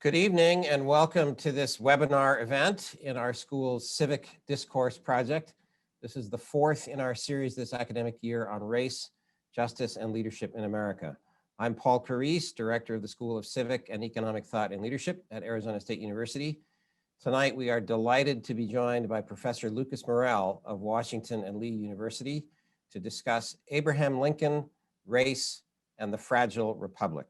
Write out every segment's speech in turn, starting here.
Good evening and welcome to this webinar event in our school's Civic Discourse Project. This is the fourth in our series this academic year on race, justice, and leadership in America. I'm Paul Clarice, Director of the School of Civic and Economic Thought and Leadership at Arizona State University. Tonight, we are delighted to be joined by Professor Lucas Morel of Washington and Lee University to discuss Abraham Lincoln, race, and the fragile republic.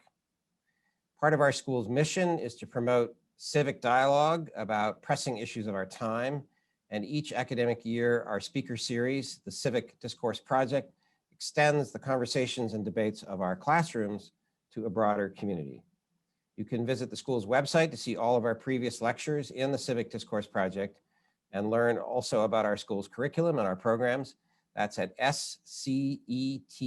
Part of our school's mission is to promote civic dialogue about pressing issues of our time, and each academic year, our speaker series, the Civic Discourse Project, extends the conversations and debates of our classrooms to a broader community. You can visit the school's website to see all of our previous lectures in the Civic Discourse Project and learn also about our school's curriculum and our programs. That's at scetl.asu.edu.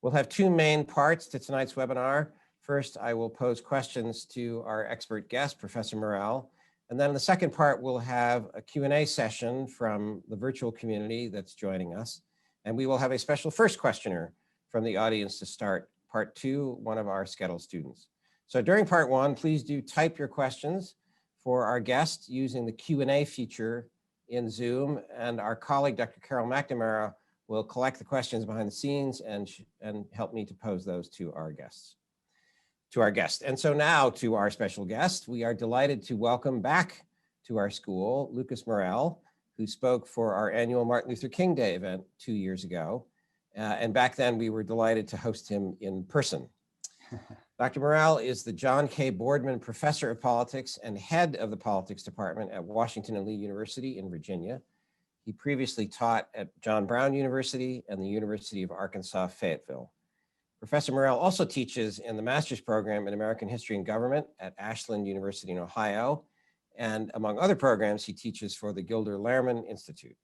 We'll have two main parts to tonight's webinar. First, I will pose questions to our expert guest, Professor Morel. And then in the second part, we'll have a Q&A session from the virtual community that's joining us. And we will have a special first questioner from the audience to start part two, one of our SCETL students. So during part one, please do type your questions for our guest using the Q&A feature in Zoom. And our colleague, Dr. Carol McNamara, will collect the questions behind the scenes and help me to pose those to our guests. And so now to our special guest, we are delighted to welcome back to our school, Lucas Morel, who spoke for our annual Martin Luther King Day event 2 years ago. And back then we were delighted to host him in person. Dr. Morel is the John K. Boardman Professor of Politics and head of the Politics Department at Washington and Lee University in Virginia. He previously taught at John Brown University and the University of Arkansas, Fayetteville. Professor Morel also teaches in the master's program in American History and Government at Ashland University in Ohio. And among other programs, he teaches for the Gilder Lehrman Institute.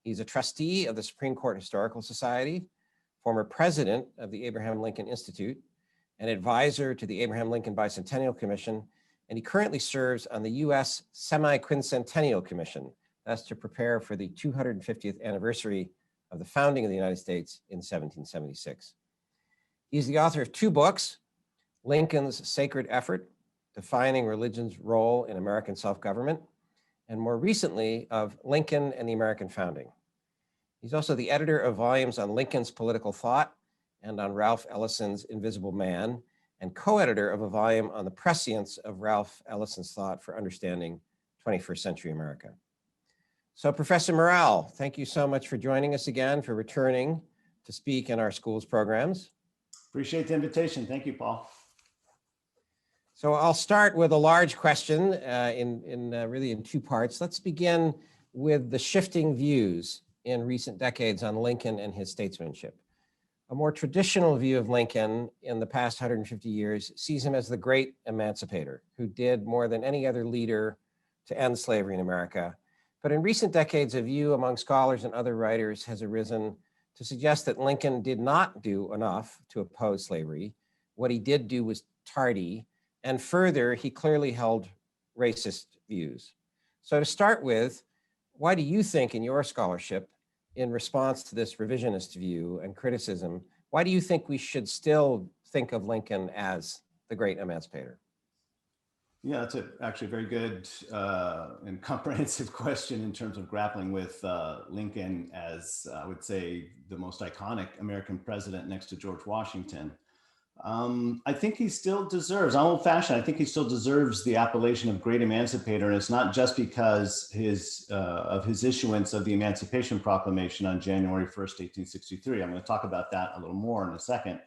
He's a trustee of the Supreme Court Historical Society, former president of the Abraham Lincoln Institute, an advisor to the Abraham Lincoln Bicentennial Commission, and he currently serves on the U.S. Semi-Quincentennial Commission. That's to prepare for the 250th anniversary of the founding of the United States in 1776. He's the author of two books, Lincoln's Sacred Effort, Defining Religion's Role in American Self-Government, and more recently of Lincoln and the American Founding. He's also the editor of volumes on Lincoln's political thought and on Ralph Ellison's Invisible Man, and co-editor of a volume on the prescience of Ralph Ellison's thought for understanding 21st century America. So Professor Morel, thank you so much for joining us again, for returning to speak in our school's programs. Appreciate the invitation. Thank you, Paul. So I'll start with a large question really in two parts. Let's begin with the shifting views in recent decades on Lincoln and his statesmanship. A more traditional view of Lincoln in the past 150 years sees him as the great emancipator who did more than any other leader to end slavery in America. But in recent decades, a view among scholars and other writers has arisen to suggest that Lincoln did not do enough to oppose slavery. What he did do was tardy, and further, he clearly held racist views. So to start with, why do you think in your scholarship, in response to this revisionist view and criticism, why do you think we should still think of Lincoln as the great emancipator? Yeah, that's actually a very good and comprehensive question in terms of grappling with Lincoln as, I would say, the most iconic American president next to George Washington. I think he still deserves, I'm old-fashioned, I think he still deserves the appellation of great emancipator, and it's not just because of his issuance of the Emancipation Proclamation on January 1st, 1863. I'm going to talk about that a little more in a second.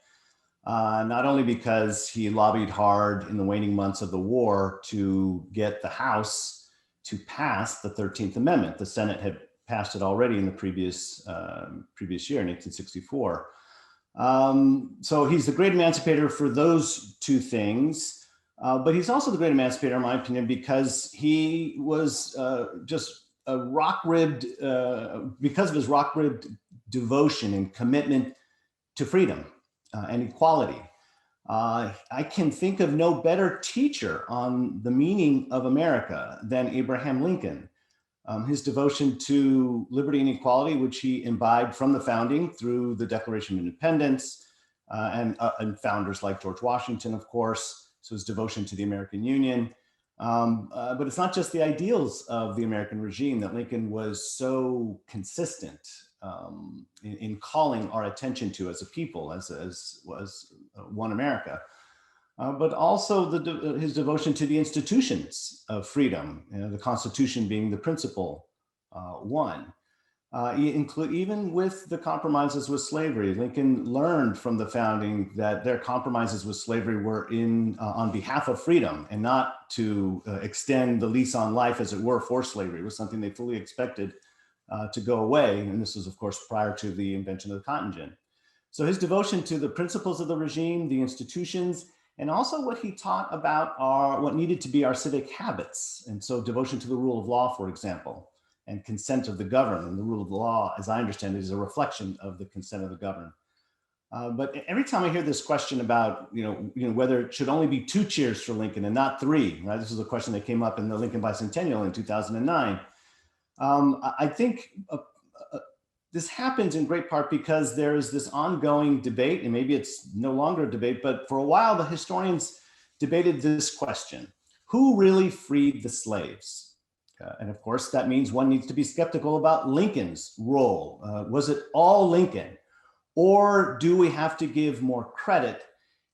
Not only because he lobbied hard in the waning months of the war to get the House to pass the 13th Amendment. The Senate had passed it already in the previous year in 1864. So he's the great emancipator for those two things, but he's also the great emancipator, in my opinion, because he was just a rock-ribbed, because of his rock-ribbed devotion and commitment to freedom and equality. I can think of no better teacher on the meaning of America than Abraham Lincoln. His devotion to liberty and equality, which he imbibed from the founding through the Declaration of Independence, and founders like George Washington, of course, so his devotion to the American Union. But it's not just the ideals of the American regime that Lincoln was so consistent in calling our attention to as a people, as one America, but also his devotion to the institutions of freedom, the Constitution being the principal one. Even with the compromises with slavery, Lincoln learned from the founding that their compromises with slavery were on behalf of freedom and not to extend the lease on life, as it were, for slavery. It was something they fully expected to go away. And this was, of course, prior to the invention of the cotton gin. So his devotion to the principles of the regime, the institutions, and also what he taught about what needed to be our civic habits. And so devotion to the rule of law, for example, and consent of the governed. And the rule of law, as I understand it, is a reflection of the consent of the governed. But every time I hear this question about, whether it should only be 2 cheers for Lincoln and not 3, right? This is a question that came up in the Lincoln Bicentennial in 2009. I think this happens in great part because there is this ongoing debate, and maybe it's no longer a debate, but for a while, the historians debated this question: who really freed the slaves? And of course, that means one needs to be skeptical about Lincoln's role. Was it all Lincoln? Or do we have to give more credit?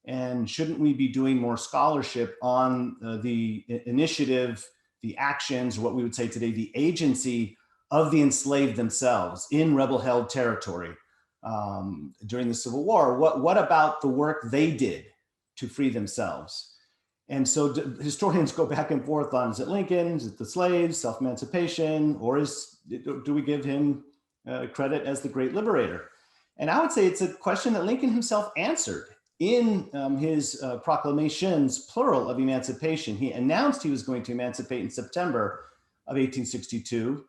And shouldn't we be doing more scholarship on the initiative, the actions, what we would say today, the agency of the enslaved themselves in rebel-held territory during the Civil War? What about the work they did to free themselves? And so historians go back and forth on, is it Lincoln, is it the slaves, self-emancipation, or do we give him credit as the great liberator? And I would say it's a question that Lincoln himself answered in his proclamations, plural, of emancipation. He announced he was going to emancipate in September of 1862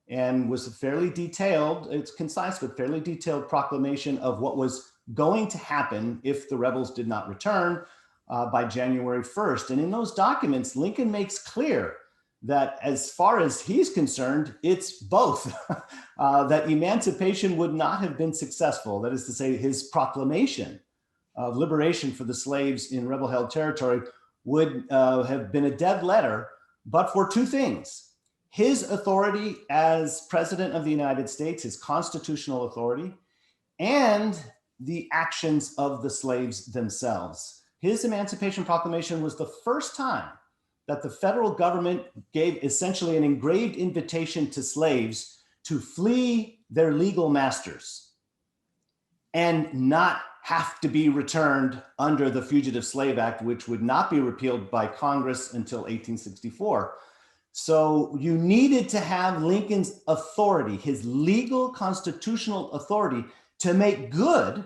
and was a fairly detailed, it's concise, but fairly detailed proclamation of what was going to happen if the rebels did not return by January 1st. And in those documents, Lincoln makes clear that as far as he's concerned, it's both, that emancipation would not have been successful. That is to say, his proclamation of liberation for the slaves in rebel-held territory would have been a dead letter, but for 2 things: his authority as President of the United States, his constitutional authority, and the actions of the slaves themselves. His Emancipation Proclamation was the first time that the federal government gave essentially an engraved invitation to slaves to flee their legal masters and not have to be returned under the Fugitive Slave Act, which would not be repealed by Congress until 1864. So you needed to have Lincoln's authority, his legal constitutional authority, to make good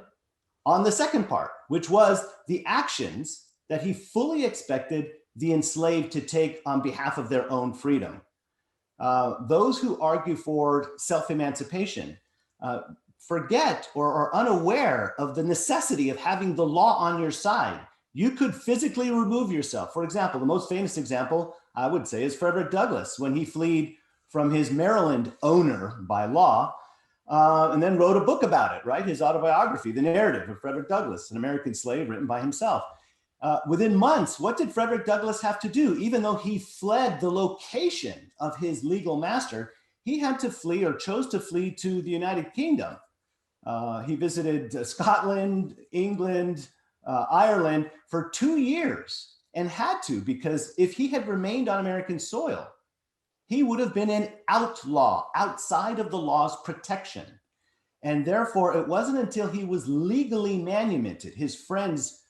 on the second part, which was the actions that he fully expected the enslaved to take on behalf of their own freedom. Those who argue for self-emancipation forget or are unaware of the necessity of having the law on your side. You could physically remove yourself. For example, the most famous example, I would say, is Frederick Douglass, when he fled from his Maryland owner by law, and then wrote a book about it, right? His autobiography, The Narrative of Frederick Douglass, an American slave, written by himself. Within months, what did Frederick Douglass have to do? Even though he fled the location of his legal master, he had to flee, or chose to flee, to the United Kingdom. He visited Scotland, England, Ireland for 2 years, and had to, because if he had remained on American soil, he would have been an outlaw outside of the law's protection. And therefore, it wasn't until he was legally manumitted, his friends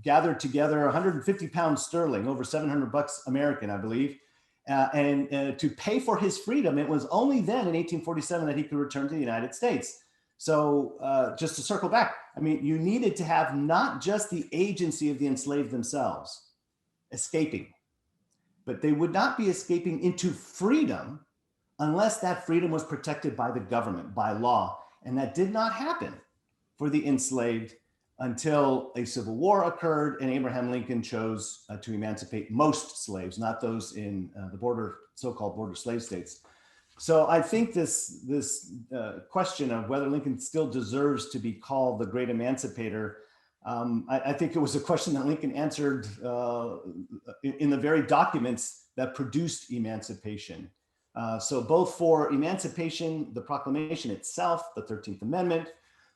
gathered together 150 pounds sterling, over 700 bucks American, I believe, and to pay for his freedom. It was only then in 1847 that he could return to the United States. So just to circle back, I mean, you needed to have not just the agency of the enslaved themselves escaping, but they would not be escaping into freedom unless that freedom was protected by the government, by law. And that did not happen for the enslaved until a civil war occurred and Abraham Lincoln chose to emancipate most slaves, not those in the border, so-called border slave states. So I think this question of whether Lincoln still deserves to be called the great emancipator, I think it was a question that Lincoln answered in the very documents that produced emancipation. So both for emancipation, the proclamation itself, the 13th Amendment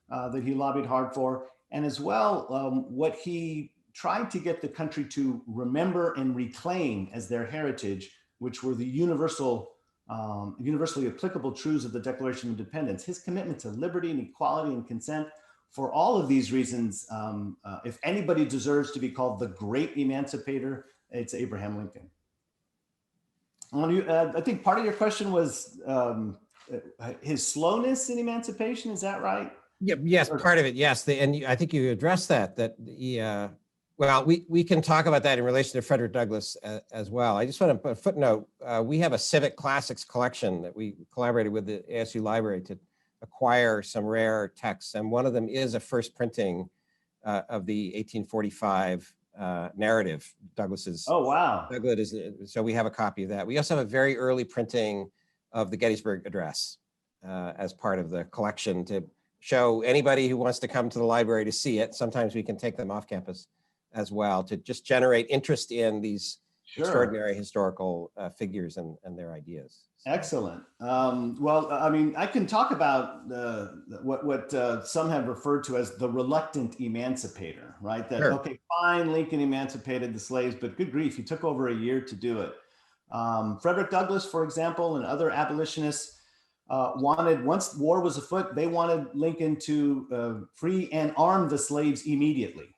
that he lobbied hard for, and as well what he tried to get the country to remember and reclaim as their heritage, which were the universally applicable truths of the Declaration of Independence, his commitment to liberty and equality and consent. For all of these reasons, if anybody deserves to be called the great emancipator, it's Abraham Lincoln. I think part of your question was his slowness in emancipation. Is that right? Yeah, yes, part of it, yes. And I think you addressed that he, well, we can talk about that in relation to Frederick Douglass as well. I just want to put a footnote. We have a Civic Classics collection that we collaborated with the ASU Library to acquire some rare texts. And one of them is a first printing of the 1845 narrative, Douglass's. Oh, wow. Douglass so we have a copy of that. We also have a very early printing of the Gettysburg Address as part of the collection to show anybody who wants to come to the library to see it. Sometimes we can take them off campus as well to just generate interest in these extraordinary historical figures and their ideas. Excellent. Well, I mean, I can talk about what some have referred to as the reluctant emancipator, right? That, sure. Okay, fine, Lincoln emancipated the slaves, but good grief, he took over a year to do it. Frederick Douglass, for example, and other abolitionists wanted, once war was afoot, they wanted Lincoln to free and arm the slaves immediately.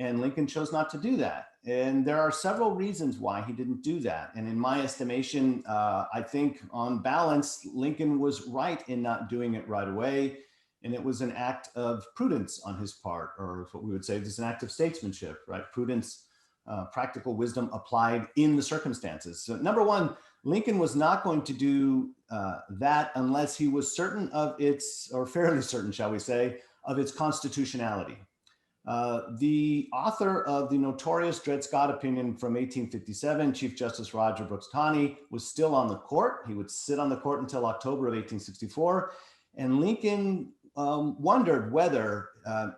And Lincoln chose not to do that. And there are several reasons why he didn't do that. And in my estimation, I think on balance, Lincoln was right in not doing it right away. And it was an act of prudence on his part, or what we would say is an act of statesmanship, right? Prudence, practical wisdom applied in the circumstances. So number one, Lincoln was not going to do that unless he was certain of its, or fairly certain, shall we say, of its constitutionality. The author of the notorious Dred Scott opinion from 1857, Chief Justice Roger Brooks Taney, was still on the court. He would sit on the court until October of 1864. And Lincoln wondered whether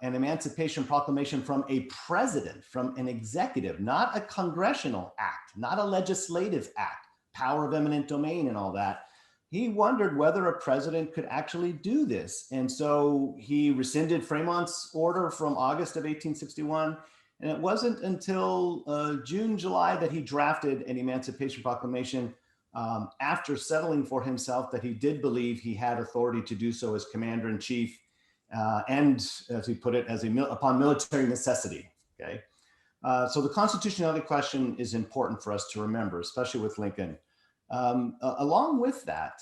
an emancipation proclamation from a president, from an executive, not a congressional act, not a legislative act, power of eminent domain and all that, he wondered whether a president could actually do this. And so he rescinded Fremont's order from August of 1861. And it wasn't until June, July that he drafted an Emancipation Proclamation after settling for himself that he did believe he had authority to do so as commander-in-chief and, as he put it, upon military necessity, okay? So the constitutionality question is important for us to remember, especially with Lincoln. Along with that,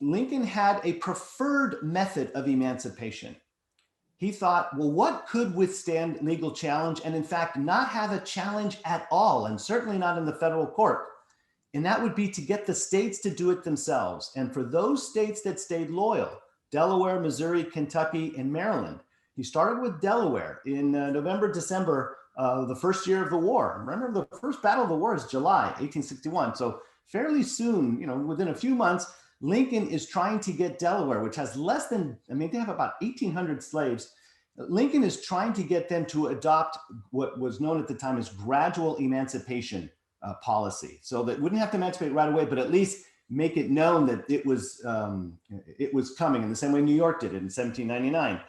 Lincoln had a preferred method of emancipation. He thought, well, what could withstand legal challenge and in fact not have a challenge at all, and certainly not in the federal court? And that would be to get the states to do it themselves. And for those states that stayed loyal, Delaware, Missouri, Kentucky, and Maryland, he started with Delaware in November, December, the first year of the war. Remember, the first battle of the war is July 1861. So fairly soon, within a few months, Lincoln is trying to get Delaware, which has less than, they have about 1,800 slaves. Lincoln is trying to get them to adopt what was known at the time as gradual emancipation policy. So that wouldn't have to emancipate right away, but at least make it known that it was coming in the same way New York did it in 1799.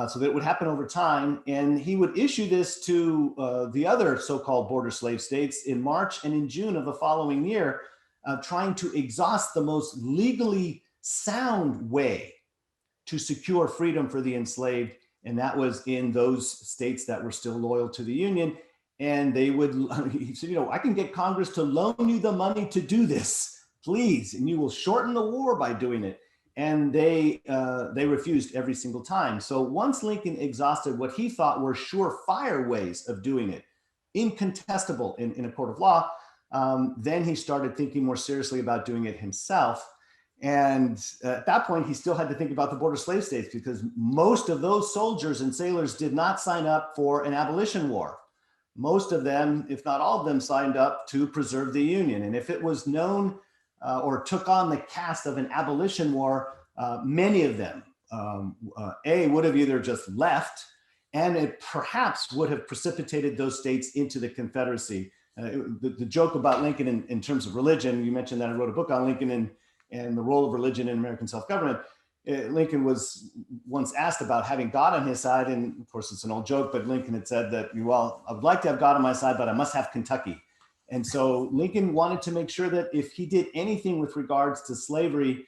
So that it would happen over time. And he would issue this to the other so-called border slave states in March and in June of the following year, trying to exhaust the most legally sound way to secure freedom for the enslaved. And that was in those states that were still loyal to the Union. And they would, he said, I can get Congress to loan you the money to do this, please. And you will shorten the war by doing it. And they refused every single time. So once Lincoln exhausted what he thought were surefire ways of doing it, incontestable in a court of law, then he started thinking more seriously about doing it himself. And at that point, he still had to think about the border slave states because most of those soldiers and sailors did not sign up for an abolition war. Most of them, if not all of them, signed up to preserve the Union. And if it was known or took on the cast of an abolition war, many of them, would have either just left, and it perhaps would have precipitated those states into the Confederacy. The joke about Lincoln in terms of religion, you mentioned that I wrote a book on Lincoln and the role of religion in American self-government. Lincoln was once asked about having God on his side, and of course it's an old joke, but Lincoln had said that, well, I would like to have God on my side, but I must have Kentucky. And so Lincoln wanted to make sure that if he did anything with regards to slavery,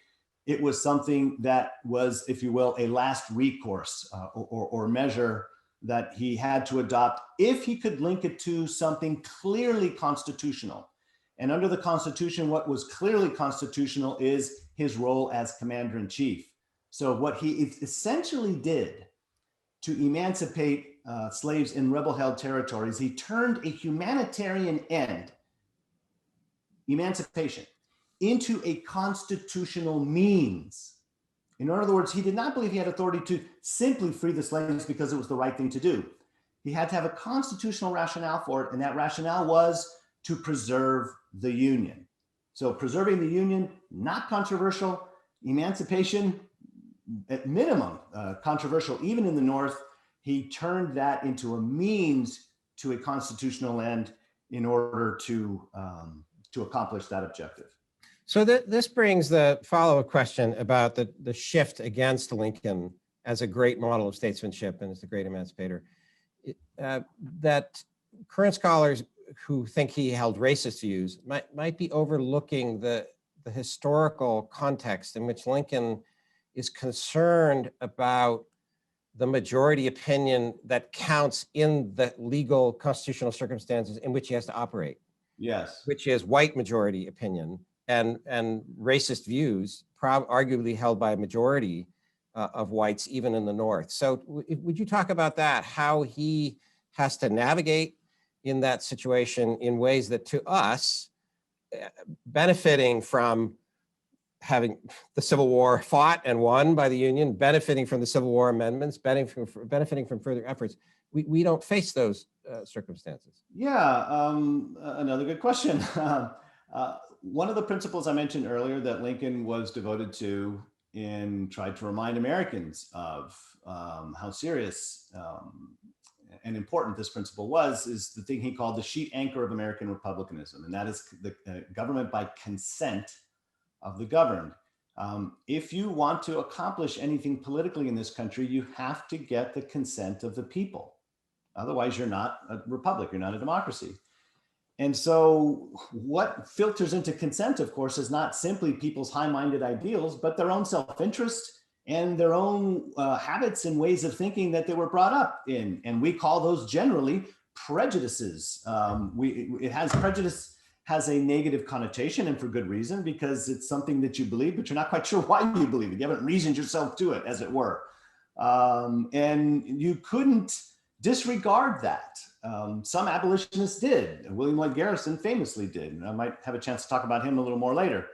it was something that was, if you will, a last recourse or measure that he had to adopt if he could link it to something clearly constitutional. And under the Constitution, what was clearly constitutional is his role as commander-in-chief. So what he essentially did to emancipate slaves in rebel-held territories, he turned a humanitarian end, emancipation, into a constitutional means. In other words, he did not believe he had authority to simply free the slaves because it was the right thing to do. He had to have a constitutional rationale for it, and that rationale was to preserve the Union. So preserving the Union, not controversial. Emancipation, at minimum, controversial even in the North. He turned that into a means to a constitutional end in order to accomplish that objective. So this brings the follow-up question about the shift against Lincoln as a great model of statesmanship and as the great emancipator. That current scholars who think he held racist views might be overlooking the historical context in which Lincoln is concerned about the majority opinion that counts in the legal constitutional circumstances in which he has to operate. Yes. Which is white majority opinion and racist views, arguably held by a majority of whites, even in the North. So would you talk about that, how he has to navigate in that situation in ways that to us, benefiting from having the Civil War fought and won by the Union, benefiting from the Civil War amendments, benefiting from further efforts, we don't face those circumstances? Yeah, another good question. One of the principles I mentioned earlier that Lincoln was devoted to and tried to remind Americans of how serious and important this principle was is the thing he called the sheet anchor of American republicanism. And that is the government by consent of the governed. If you want to accomplish anything politically in this country, you have to get the consent of the people. Otherwise, you're not a republic, you're not a democracy. And so what filters into consent, of course, is not simply people's high-minded ideals, but their own self-interest and their own habits and ways of thinking that they were brought up in. And we call those generally prejudices. Prejudice has a negative connotation, and for good reason, because it's something that you believe, but you're not quite sure why you believe it. You haven't reasoned yourself to it, as it were. And you couldn't disregard that. Some abolitionists did. William Lloyd Garrison famously did. And I might have a chance to talk about him a little more later.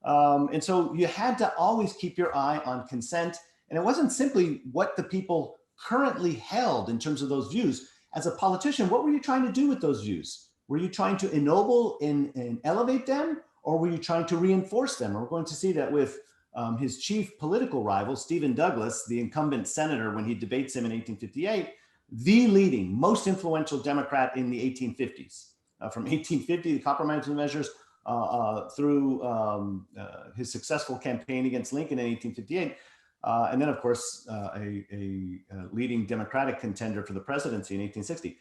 And so you had to always keep your eye on consent. And it wasn't simply what the people currently held in terms of those views. As a politician, what were you trying to do with those views? Were you trying to ennoble and elevate them, or were you trying to reinforce them? And we're going to see that with his chief political rival, Stephen Douglas, the incumbent senator, when he debates him in 1858, the leading, most influential Democrat in the 1850s. From 1850, the compromise measures, through his successful campaign against Lincoln in 1858. And then, of course, a leading Democratic contender for the presidency in 1860.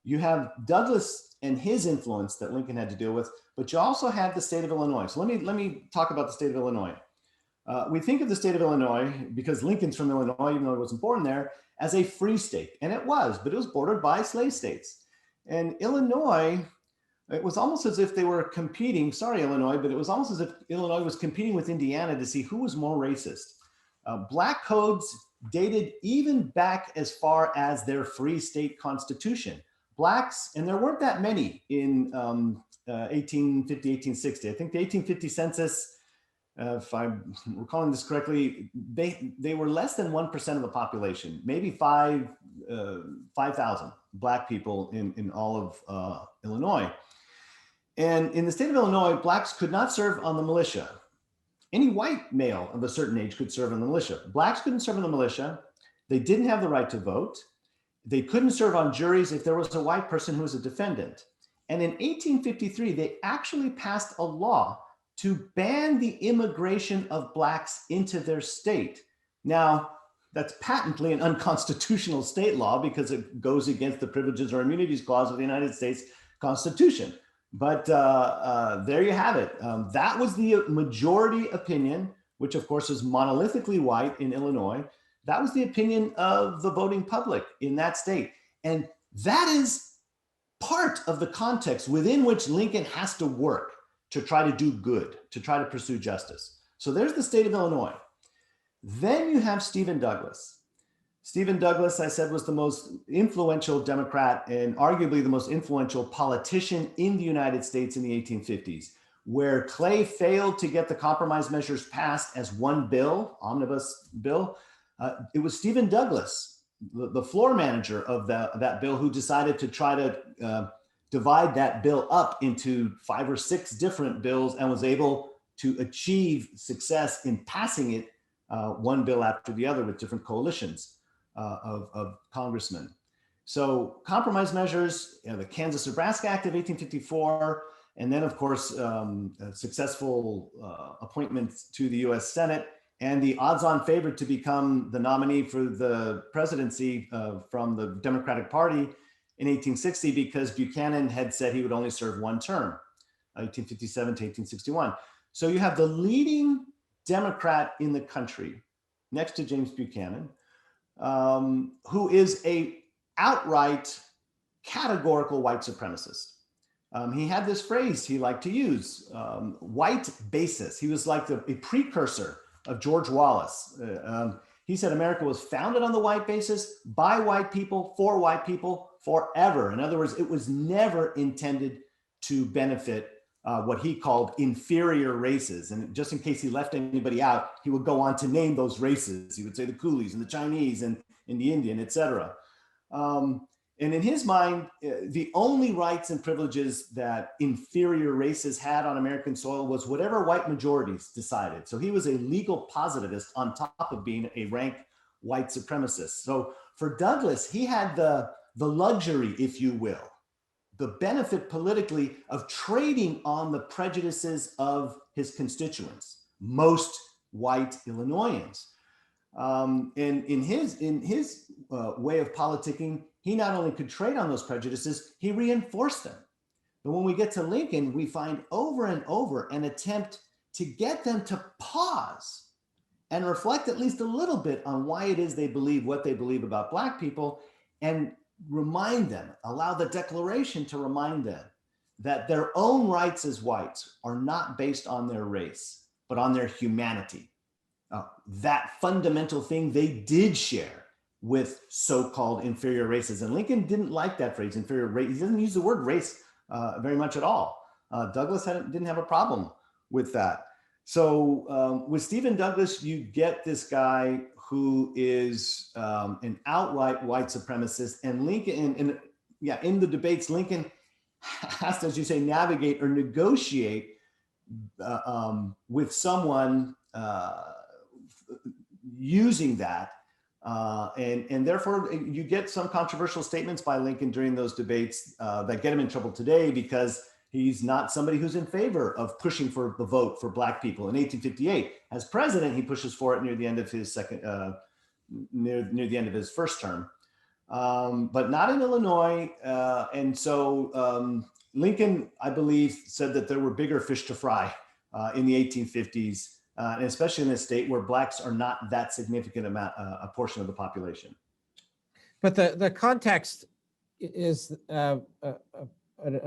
You have Douglas and his influence that Lincoln had to deal with, but you also have the state of Illinois. So let me talk about the state of Illinois. We think of the state of Illinois, because Lincoln's from Illinois, even though he wasn't born there, as a free state. And it was, but it was bordered by slave states. And Illinois, it was almost as if they were competing, sorry, Illinois, but it was almost as if Illinois was competing with Indiana to see who was more racist. Black codes dated even back as far as their free state constitution. Blacks, and there weren't that many in 1850, 1860. I think the 1850 census, if I'm recalling this correctly, they were less than 1% of the population, maybe 5,000 Black people in all of Illinois. And in the state of Illinois, blacks could not serve on the militia. Any white male of a certain age could serve in the militia. Blacks couldn't serve in the militia. They didn't have the right to vote. They couldn't serve on juries if there was a white person who was a defendant. And in 1853, they actually passed a law to ban the immigration of blacks into their state. Now, that's patently an unconstitutional state law because it goes against the Privileges or Immunities Clause of the United States Constitution. But there you have it. That was the majority opinion, which of course is monolithically white in Illinois. That was the opinion of the voting public in that state. And that is part of the context within which Lincoln has to work to try to do good, to try to pursue justice. So there's the state of Illinois. Then you have Stephen Douglas. Stephen Douglas, I said, was the most influential Democrat and arguably the most influential politician in the United States in the 1850s, where Clay failed to get the compromise measures passed as one bill, omnibus bill. It was Stephen Douglas, the floor manager of that bill, who decided to try to divide that bill up into 5 or 6 different bills and was able to achieve success in passing it one bill after the other with different coalitions of congressmen. So compromise measures, the Kansas-Nebraska Act of 1854, and then of course, successful appointments to the US Senate and the odds-on favorite to become the nominee for the presidency from the Democratic Party in 1860, because Buchanan had said he would only serve one term, 1857 to 1861. So you have the leading Democrat in the country next to James Buchanan, who is a outright categorical white supremacist. He had this phrase he liked to use, white basis. He was like a precursor of George Wallace. He said America was founded on the white basis, by white people, for white people, forever. In other words, it was never intended to benefit what he called inferior races. And just in case he left anybody out, he would go on to name those races. He would say the coolies and the Chinese and the Indian, et cetera. And in his mind, the only rights and privileges that inferior races had on American soil was whatever white majorities decided. So he was a legal positivist on top of being a rank white supremacist. So for Douglas, he had the luxury, if you will, the benefit politically of trading on the prejudices of his constituents, most white Illinoisans. And in his way of politicking, he not only could trade on those prejudices, he reinforced them. But when we get to Lincoln, we find over and over an attempt to get them to pause and reflect at least a little bit on why it is they believe what they believe about Black people, and remind them, allow the Declaration to remind them that their own rights as whites are not based on their race, but on their humanity. That fundamental thing they did share with so-called inferior races. And Lincoln didn't like that phrase, inferior race. He doesn't use the word race very much at all. Douglas didn't have a problem with that. So with Stephen Douglas, you get this guy who is an outright white supremacist, and Lincoln, in the debates, Lincoln has to, as you say, navigate or negotiate with someone using that. And therefore, you get some controversial statements by Lincoln during those debates that get him in trouble today, because he's not somebody who's in favor of pushing for the vote for Black people. In 1858, as president, he pushes for it near the end of his near the end of his first term, but not in Illinois. And so Lincoln, I believe, said that there were bigger fish to fry in the 1850s. And especially in a state where Blacks are not that significant a portion of the population. But the context is a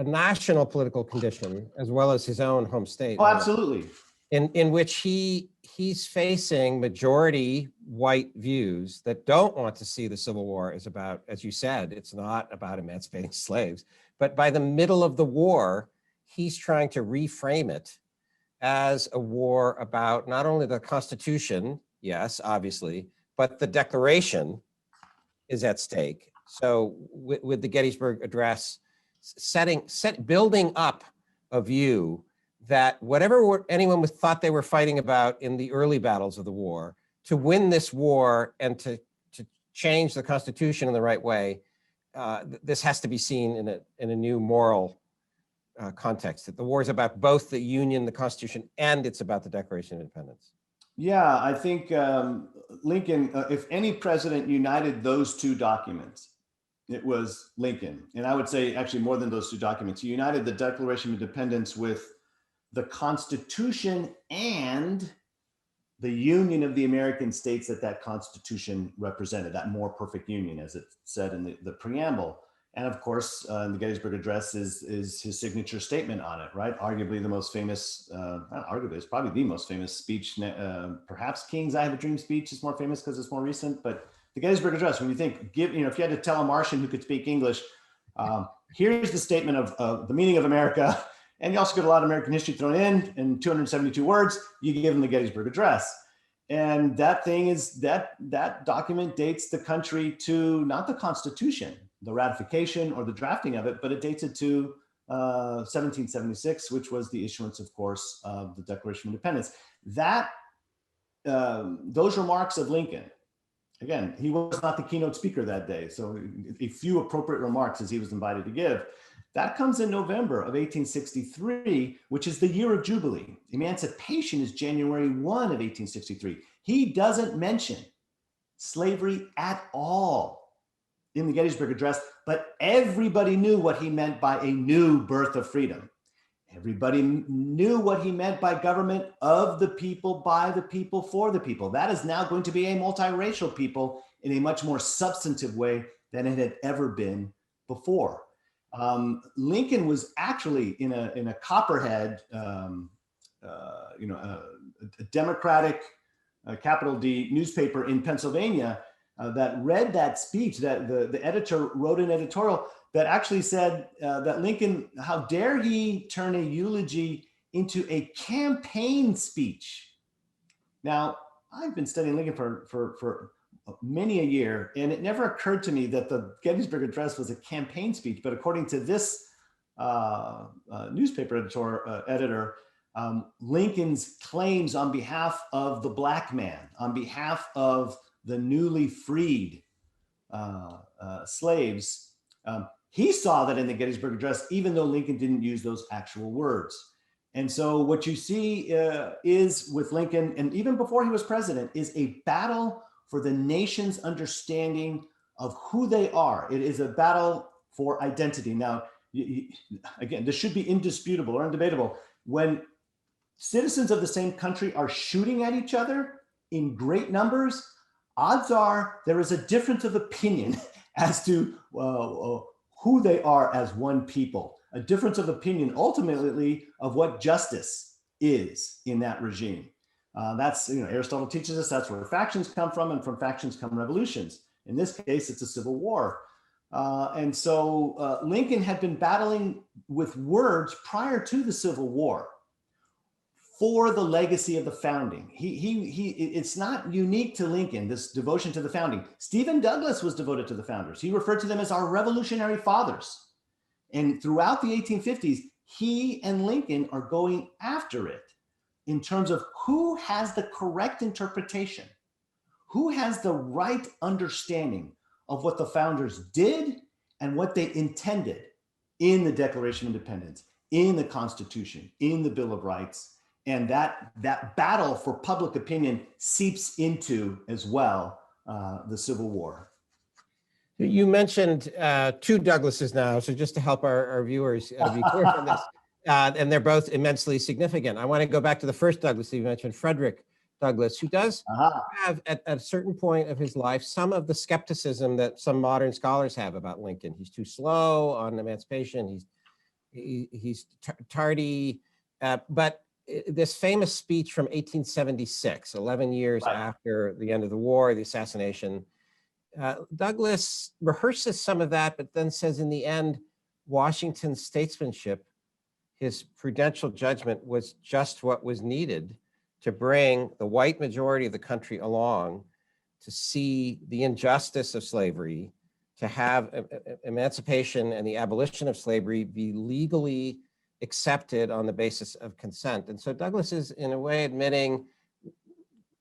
national political condition, as well as his own home state. Oh, absolutely. In which he's facing majority white views that don't want to see the Civil War as about, as you said, it's not about emancipating slaves. But by the middle of the war, he's trying to reframe it as a war about not only the Constitution, yes, obviously, but the Declaration is at stake. So with the Gettysburg Address, building up a view that whatever anyone thought they were fighting about in the early battles of the war, to win this war and to change the Constitution in the right way, this has to be seen in a new moral context. That the war is about both the Union, the Constitution, and it's about the Declaration of Independence. Yeah, I think Lincoln, if any president united those two documents, it was Lincoln. And I would say actually more than those two documents. He united the Declaration of Independence with the Constitution and the union of the American states that Constitution represented, that more perfect union, as it said in the preamble. And of course, in the Gettysburg Address is his signature statement on it, right? Arguably the most famous, not arguably, it's probably the most famous speech, perhaps King's I Have a Dream speech is more famous because it's more recent, but the Gettysburg Address, when you think, if you had to tell a Martian who could speak English, here's the statement of the meaning of America, and you also get a lot of American history thrown in 272 words, you give them the Gettysburg Address. And that thing is, that document dates the country to not the Constitution, the ratification or the drafting of it, but it dates it to 1776, which was the issuance, of course, of the Declaration of Independence. Those remarks of Lincoln, again, he was not the keynote speaker that day, so a few appropriate remarks as he was invited to give. That comes in November of 1863, which is the year of Jubilee. Emancipation is January 1 of 1863. He doesn't mention slavery at all in the Gettysburg Address, but everybody knew what he meant by a new birth of freedom. Everybody knew what he meant by government of the people, by the people, for the people. That is now going to be a multiracial people in a much more substantive way than it had ever been before. Lincoln was actually in a Copperhead, a Democratic, capital D newspaper in Pennsylvania that read that speech. That the editor wrote an editorial that actually said that Lincoln, how dare he turn a eulogy into a campaign speech? Now, I've been studying Lincoln for many a year, and it never occurred to me that the Gettysburg Address was a campaign speech. But according to this newspaper editor, Lincoln's claims on behalf of the Black man, on behalf of the newly freed slaves, he saw that in the Gettysburg Address, even though Lincoln didn't use those actual words. And so what you see is with Lincoln, and even before he was president, is a battle for the nation's understanding of who they are. It is a battle for identity. Now, again, this should be indisputable or undebatable. When citizens of the same country are shooting at each other in great numbers, odds are there is a difference of opinion as to who they are as one people, a difference of opinion ultimately of what justice is in that regime. That's, Aristotle teaches us that's where factions come from, and from factions come revolutions. In this case, it's a civil war. And so Lincoln had been battling with words prior to the Civil War for the legacy of the founding. It's not unique to Lincoln, this devotion to the founding. Stephen Douglas was devoted to the founders. He referred to them as our revolutionary fathers. And throughout the 1850s, he and Lincoln are going after it in terms of who has the correct interpretation, who has the right understanding of what the founders did and what they intended in the Declaration of Independence, in the Constitution, in the Bill of Rights. And that battle for public opinion seeps into as well the Civil War. You mentioned two Douglases now, so just to help our viewers be clear on this, and they're both immensely significant. I want to go back to the first Douglas you mentioned, Frederick Douglass, who does have at a certain point of his life some of the skepticism that some modern scholars have about Lincoln. He's too slow on emancipation. He's tardy, but this famous speech from 1876, 11 years after the end of the war, the assassination, Douglass rehearses some of that, but then says in the end, Washington's statesmanship, his prudential judgment was just what was needed to bring the white majority of the country along, to see the injustice of slavery, to have emancipation and the abolition of slavery be legally accepted on the basis of consent. And so Douglas is in a way admitting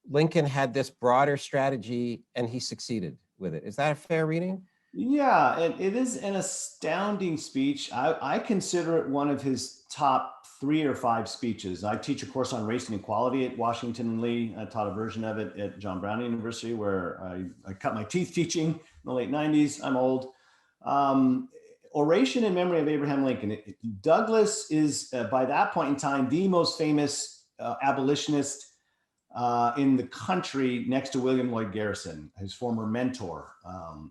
Lincoln had this broader strategy and he succeeded with it. Is that a fair reading? Yeah, and it is an astounding speech. I consider it one of his top 3 or 5 speeches. I teach a course on race and equality at Washington and Lee. I taught a version of it at John Brown University, where I cut my teeth teaching in the late 90s. I'm old. Oration in Memory of Abraham Lincoln. Douglas is, by that point in time, the most famous abolitionist in the country, next to William Lloyd Garrison, his former mentor,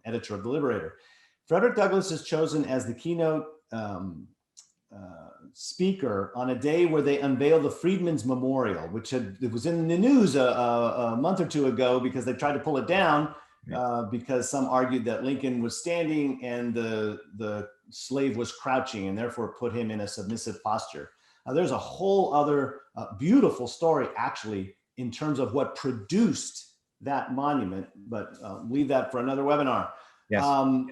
editor of The Liberator. Frederick Douglass is chosen as the keynote speaker on a day where they unveiled the Freedmen's Memorial, which it was in the news a month or 2 ago because they tried to pull it down because some argued that Lincoln was standing and the slave was crouching and therefore put him in a submissive posture. There's a whole other beautiful story, actually, in terms of what produced that monument, but leave that for another webinar. Yes.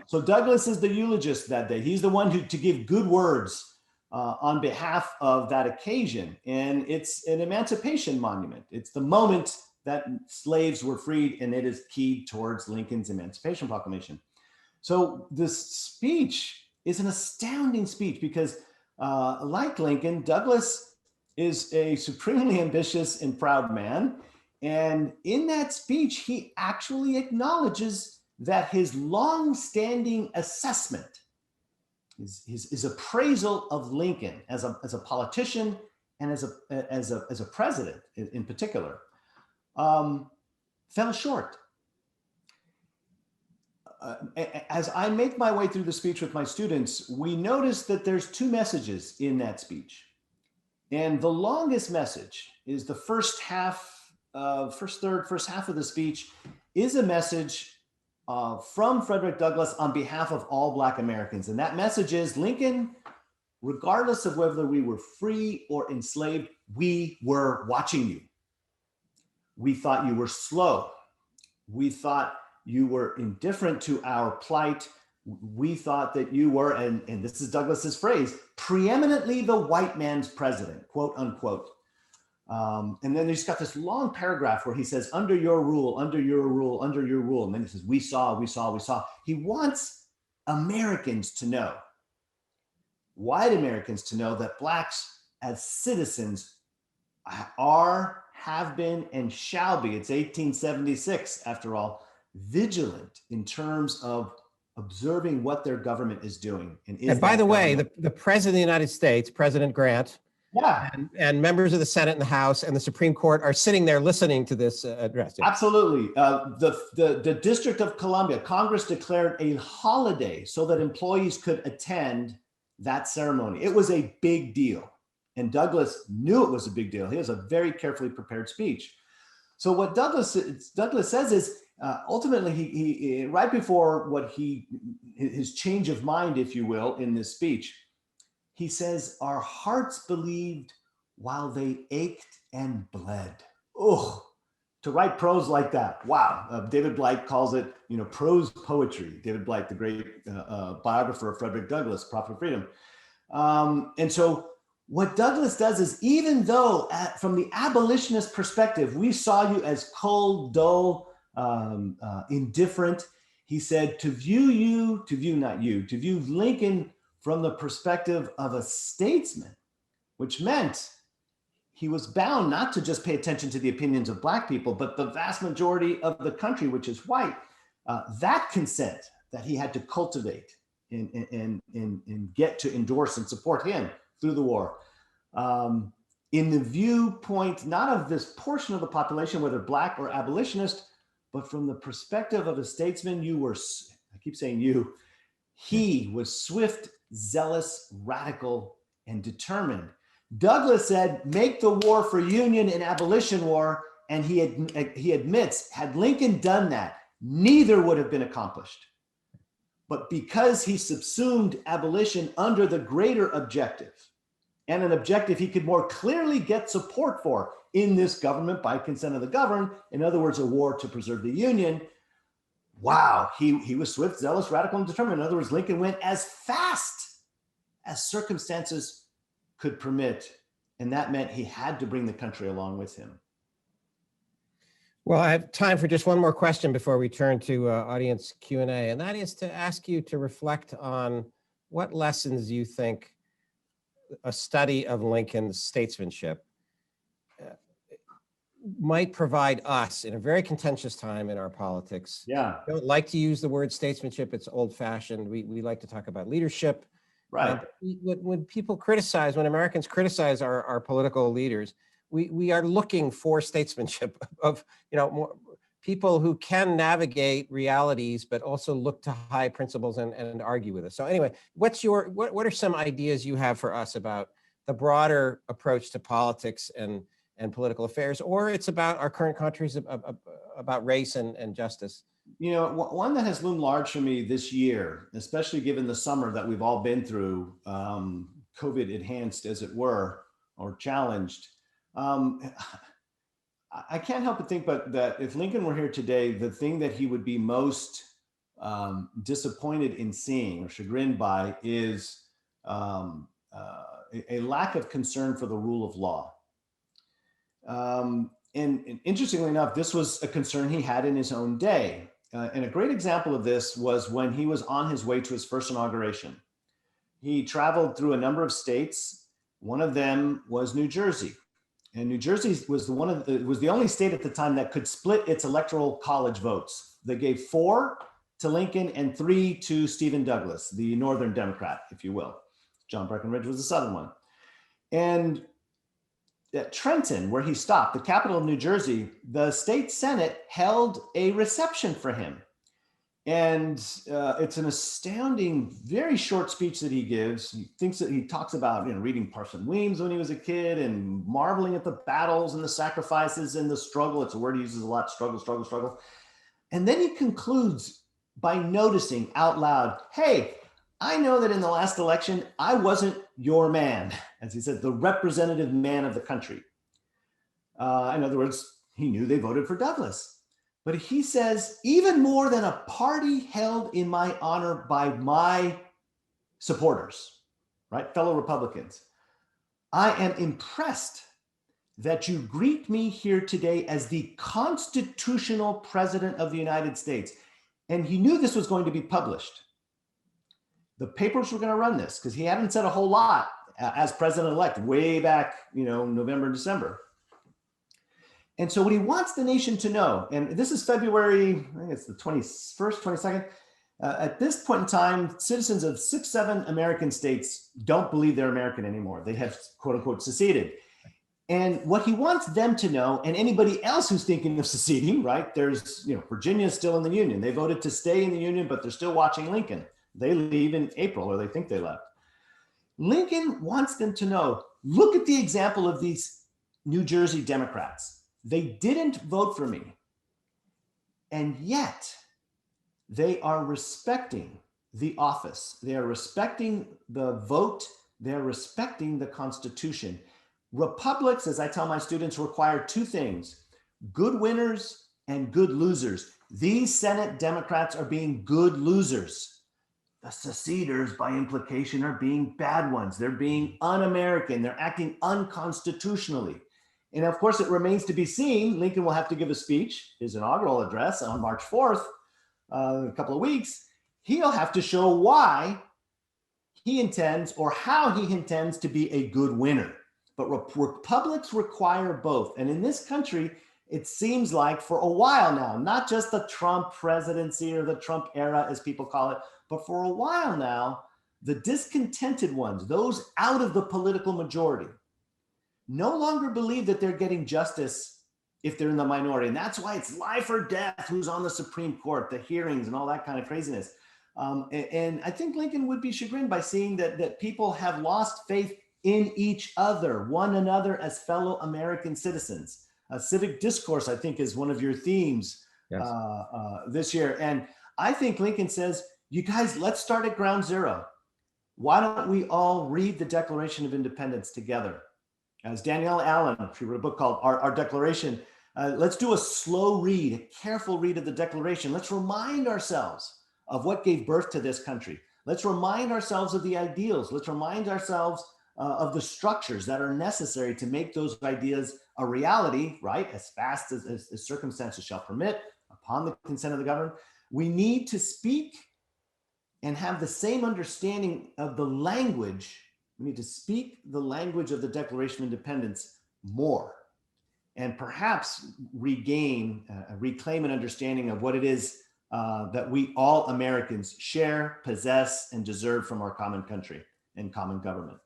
So Douglas is the eulogist that day. He's the one to give good words on behalf of that occasion. And it's an emancipation monument. It's the moment that slaves were freed, and it is keyed towards Lincoln's Emancipation Proclamation. So this speech is an astounding speech because like Lincoln, Douglas is a supremely ambitious and proud man. And in that speech, he actually acknowledges that his long-standing assessment, his appraisal of Lincoln as a politician and as a president in particular, fell short. As I make my way through the speech with my students, we notice that there's 2 messages in that speech. And the longest message is the first half of the speech is a message from Frederick Douglass on behalf of all Black Americans. And that message is, Lincoln, regardless of whether we were free or enslaved, we were watching you. We thought you were slow. We thought you were indifferent to our plight. We thought that you were, and this is Douglas's phrase, preeminently the white man's president, quote unquote. And then he's got this long paragraph where he says, under your rule, under your rule, under your rule. And then he says, we saw, we saw, we saw. He wants Americans to know, white Americans to know, that Blacks as citizens are, have been, and shall be, it's 1876 after all, vigilant in terms of observing what their government is doing. And by the way, the President of the United States, President Grant, yeah, and members of the Senate and the House and the Supreme Court are sitting there listening to this address. Yeah. Absolutely. The District of Columbia, Congress declared a holiday so that employees could attend that ceremony. It was a big deal. And Douglas knew it was a big deal. He has a very carefully prepared speech. So what Douglas says is, ultimately, he right before his change of mind, if you will, in this speech, he says, our hearts believed while they ached and bled. Oh, to write prose like that. Wow. David Blight calls it, prose poetry. David Blight, the great biographer of Frederick Douglass, Prophet of Freedom. And so what Douglas does is, even though from the abolitionist perspective, we saw you as cold, dull, indifferent, he said, to view Lincoln from the perspective of a statesman, which meant he was bound not to just pay attention to the opinions of Black people, but the vast majority of the country, which is white. That consent that he had to cultivate and get to endorse and support him through the war. In the viewpoint, not of this portion of the population, whether Black or abolitionist, but from the perspective of a statesman, I keep saying you, he was swift, zealous, radical, and determined. Douglas said, make the war for Union an abolition war, and he admits, had Lincoln done that, neither would have been accomplished. But because he subsumed abolition under the greater objective, and an objective he could more clearly get support for in this government by consent of the governed, in other words, a war to preserve the Union, wow, he was swift, zealous, radical, and determined. In other words, Lincoln went as fast as circumstances could permit, and that meant he had to bring the country along with him. Well, I have time for just one more question before we turn to audience Q&A, and that is to ask you to reflect on what lessons you think a study of Lincoln's statesmanship might provide us in a very contentious time in our politics. Yeah. I don't like to use the word statesmanship. It's old-fashioned. We like to talk about leadership. Right. When people criticize, when Americans criticize our political leaders, we are looking for statesmanship of, more people who can navigate realities, but also look to high principles and argue with us. So anyway, what are some ideas you have for us about the broader approach to politics and political affairs, or it's about our current countries, about race and justice? One that has loomed large for me this year, especially given the summer that we've all been through, COVID enhanced, as it were, or challenged. I can't help but think that if Lincoln were here today, the thing that he would be most disappointed in seeing or chagrined by is a lack of concern for the rule of law. And interestingly enough, this was a concern he had in his own day. And a great example of this was when he was on his way to his first inauguration. He traveled through a number of states. One of them was New Jersey. And New Jersey was the only state at the time that could split its electoral college votes. They gave 4 to Lincoln and 3 to Stephen Douglas, the Northern Democrat, if you will. John Breckinridge was the Southern one. And at Trenton, where he stopped, the capital of New Jersey, the state Senate held a reception for him. And it's an astounding, very short speech that he gives. He talks about reading Parson Weems when he was a kid and marveling at the battles and the sacrifices and the struggle. It's a word he uses a lot, struggle, struggle, struggle. And then he concludes by noticing out loud, hey, I know that in the last election, I wasn't your man, as he said, the representative man of the country. In other words, he knew they voted for Douglas. But he says, even more than a party held in my honor by my supporters, right, fellow Republicans, I am impressed that you greet me here today as the constitutional president of the United States. And he knew this was going to be published. The papers were going to run this because he hadn't said a whole lot as president-elect way back, November and December. And so what he wants the nation to know, and this is February, I think it's the 21st, 22nd. At this point in time, citizens of 7 American states don't believe they're American anymore. They have, quote unquote, seceded. And what he wants them to know, and anybody else who's thinking of seceding, right? There's, Virginia's still in the Union. They voted to stay in the Union, but they're still watching Lincoln. They leave in April, or they think they left. Lincoln wants them to know, look at the example of these New Jersey Democrats. They didn't vote for me. And yet they are respecting the office. They are respecting the vote. They're respecting the Constitution. Republics, as I tell my students, require 2 things: good winners and good losers. These Senate Democrats are being good losers. The seceders, by implication, are being bad ones. They're being un-American. They're acting unconstitutionally. And of course, it remains to be seen. Lincoln will have to give a speech, his inaugural address on March 4th, a couple of weeks. He'll have to show why he intends or how he intends to be a good winner. But republics require both. And in this country, it seems like for a while now, not just the Trump presidency or the Trump era, as people call it, but for a while now, the discontented ones, those out of the political majority, no longer believe that they're getting justice if they're in the minority. And that's why it's life or death, who's on the Supreme Court, the hearings and all that kind of craziness. And I think Lincoln would be chagrined by seeing that people have lost faith in each other, one another as fellow American citizens. Civic discourse, I think, is one of your themes. Yes. This year. And I think Lincoln says, you guys, let's start at ground zero. Why don't we all read the Declaration of Independence together? As Danielle Allen, she wrote a book called Our Declaration. Let's do a slow read, a careful read of the Declaration. Let's remind ourselves of what gave birth to this country. Let's remind ourselves of the ideals. Let's remind ourselves of the structures that are necessary to make those ideas a reality, right? As fast as circumstances shall permit, upon the consent of the governed. We need to speak and have the same understanding of the language. We need to speak the language of the Declaration of Independence more, and perhaps reclaim an understanding of what it is that we all Americans share, possess, and deserve from our common country and common government.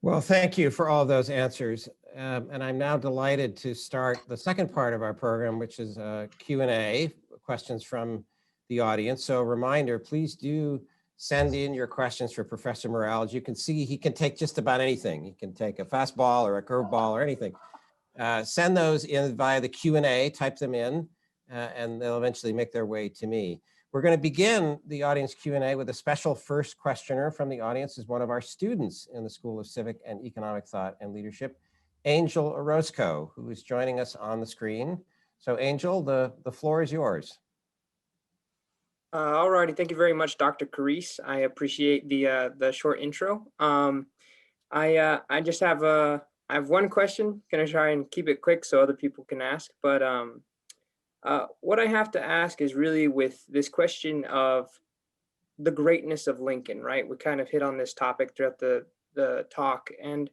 Well, thank you for all those answers. And I'm now delighted to start the second part of our program, which is Q&A, questions from the audience. So a reminder, please do send in your questions for Professor Morel. As you can see, he can take just about anything. He can take a fastball or a curveball or anything. Send those in via the Q&A, type them in, and they'll eventually make their way to me. We're going to begin the audience Q&A with a special first questioner from the audience, is one of our students in the School of Civic and Economic Thought and Leadership, Angel Orozco, who is joining us on the screen. So Angel, the floor is yours. All righty, thank you very much, Dr. Carice. I appreciate the short intro. I just have I have one question. Gonna try and keep it quick so other people can ask. But what I have to ask is really with this question of the greatness of Lincoln, right? We kind of hit on this topic throughout the talk. And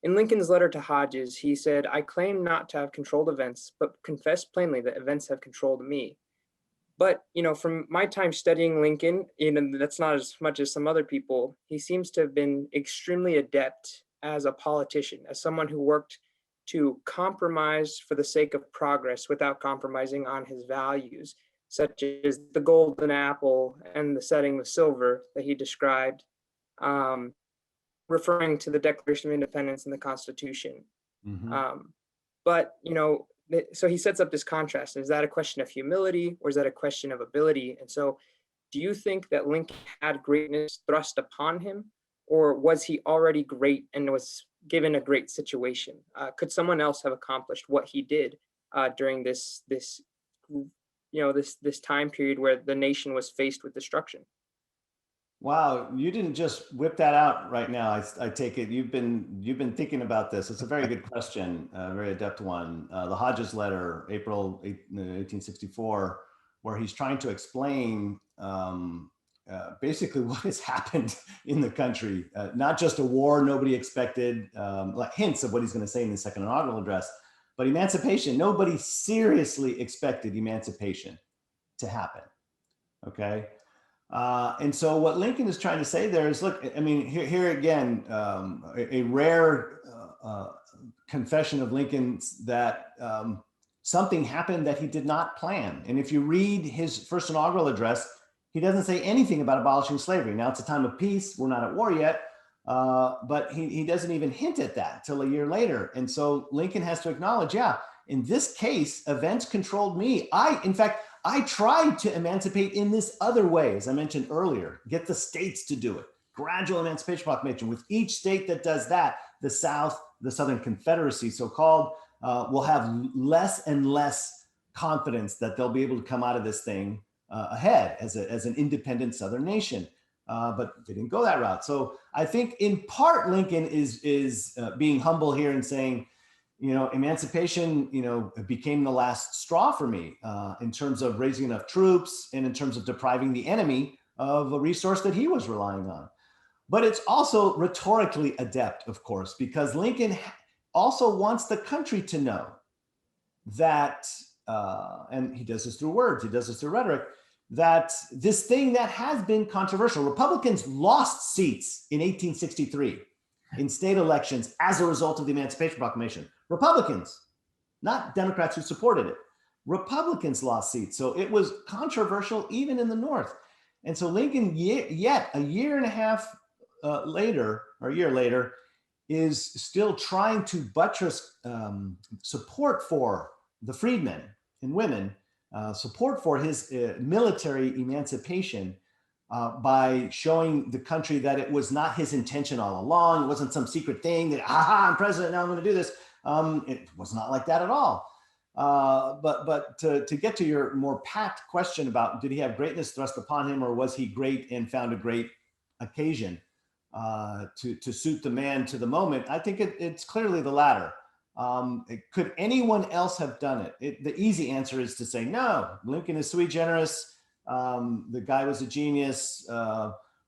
in Lincoln's letter to Hodges, he said, "I claim not to have controlled events, but confess plainly that events have controlled me." But, you know, from my time studying Lincoln, that's not as much as some other people, he seems to have been extremely adept as a politician, as someone who worked to compromise for the sake of progress without compromising on his values, such as the golden apple and the setting of silver that he described, referring to the Declaration of Independence and the Constitution. Mm-hmm. But, you know, so he sets up this contrast. Is that a question of humility or is that a question of ability? And so do you think that Lincoln had greatness thrust upon him, or was he already great and was given a great situation? Could someone else have accomplished what he did during this time period where the nation was faced with destruction? Wow, you didn't just whip that out right now. I take it you've been thinking about this. It's a very good question, a very adept one. The Hodges letter, April 1864, where he's trying to explain basically what has happened in the country. Not just a war nobody expected, like hints of what he's going to say in the Second Inaugural Address, but emancipation. Nobody seriously expected emancipation to happen. Okay. And so what Lincoln is trying to say there is, look, I mean, here again, a rare confession of Lincoln's that something happened that he did not plan. And if you read his first inaugural address, he doesn't say anything about abolishing slavery. Now it's a time of peace. We're not at war yet, but he doesn't even hint at that till a year later. And so Lincoln has to acknowledge, yeah, in this case, events controlled me. In fact, I tried to emancipate in this other way, as I mentioned earlier, get the states to do it. Gradual Emancipation Proclamation. With each state that does that, the South, the Southern Confederacy, so-called, will have less and less confidence that they'll be able to come out of this thing ahead as an independent Southern nation. But they didn't go that route. So I think in part, Lincoln is being humble here and saying, you know, emancipation, you know, became the last straw for me in terms of raising enough troops and in terms of depriving the enemy of a resource that he was relying on. But it's also rhetorically adept, of course, because Lincoln also wants the country to know that, and he does this through words, he does this through rhetoric, that this thing that has been controversial, Republicans lost seats in 1863 in state elections as a result of the Emancipation Proclamation. Republicans, not Democrats who supported it. Republicans lost seats. So it was controversial even in the North. And so Lincoln, yet a year and a half later, or a year later, is still trying to buttress support for the freedmen and women, support for his military emancipation by showing the country that it was not his intention all along. It wasn't some secret thing that, aha, I'm president, now I'm going to do this. It was not like that at all. But to get to your more packed question about did he have greatness thrust upon him, or was he great and found a great occasion? to suit the man to the moment. I think it's clearly the latter. Could anyone else have done it? The easy answer is to say no. Lincoln is sui generis. The guy was a genius,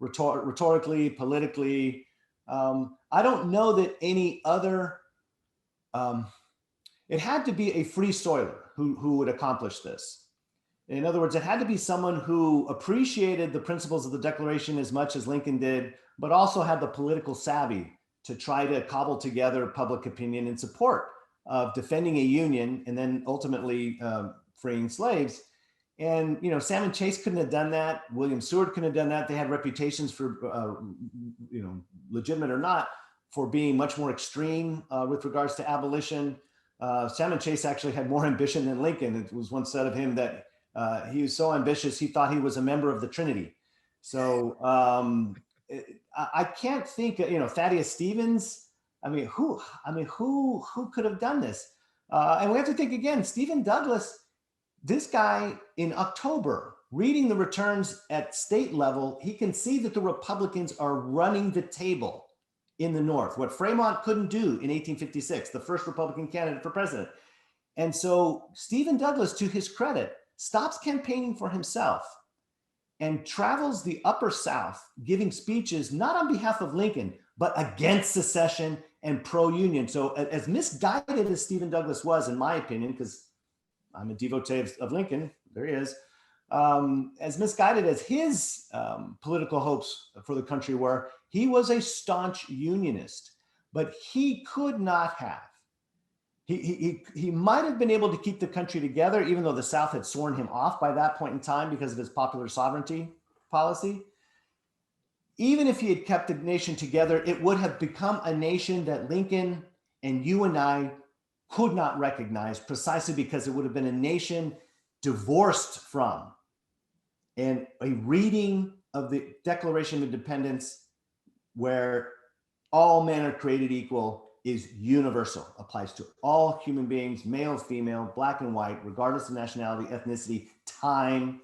rhetorically, politically. I don't know that any other. It had to be a free soiler who would accomplish this. In other words, it had to be someone who appreciated the principles of the Declaration as much as Lincoln did, but also had the political savvy to try to cobble together public opinion in support of defending a union and then ultimately freeing slaves. And, you know, Salmon Chase couldn't have done that. William Seward couldn't have done that. They had reputations for, you know, legitimate or not, for being much more extreme with regards to abolition. Salmon Chase actually had more ambition than Lincoln. It was once said of him that he was so ambitious, he thought he was a member of the Trinity. So I can't think, you know, Thaddeus Stevens. I mean, who could have done this? And we have to think again, Stephen Douglas, this guy in October, reading the returns at state level, he can see that the Republicans are running the table in the North, what Fremont couldn't do in 1856, the first Republican candidate for president. And so Stephen Douglas, to his credit, stops campaigning for himself and travels the upper South, giving speeches not on behalf of Lincoln, but against secession and pro-union. So as misguided as Stephen Douglas was, in my opinion, because I'm a devotee of Lincoln, there he is, as misguided as his political hopes for the country were, he was a staunch unionist, but he could not have. He might have been able to keep the country together, even though the South had sworn him off by that point in time because of his popular sovereignty policy. Even if he had kept the nation together, it would have become a nation that Lincoln and you and I could not recognize, precisely because it would have been a nation divorced from, and a reading of the Declaration of Independence where all men are created equal is universal, applies to all human beings, male, female, black and white, regardless of nationality, ethnicity, time.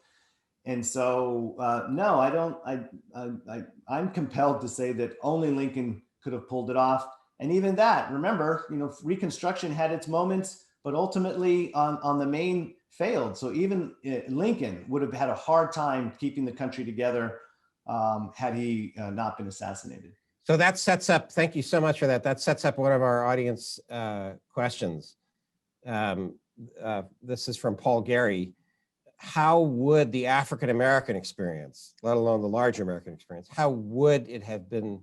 And so, no, I don't, I'm compelled to say that only Lincoln could have pulled it off. And even that, remember, you know, Reconstruction had its moments, but ultimately on the main failed. So even Lincoln would have had a hard time keeping the country together had he not been assassinated. So that sets up, thank you so much for that. That sets up one of our audience questions. This is from Paul Gary. How would the African-American experience, let alone the larger American experience, how would it have been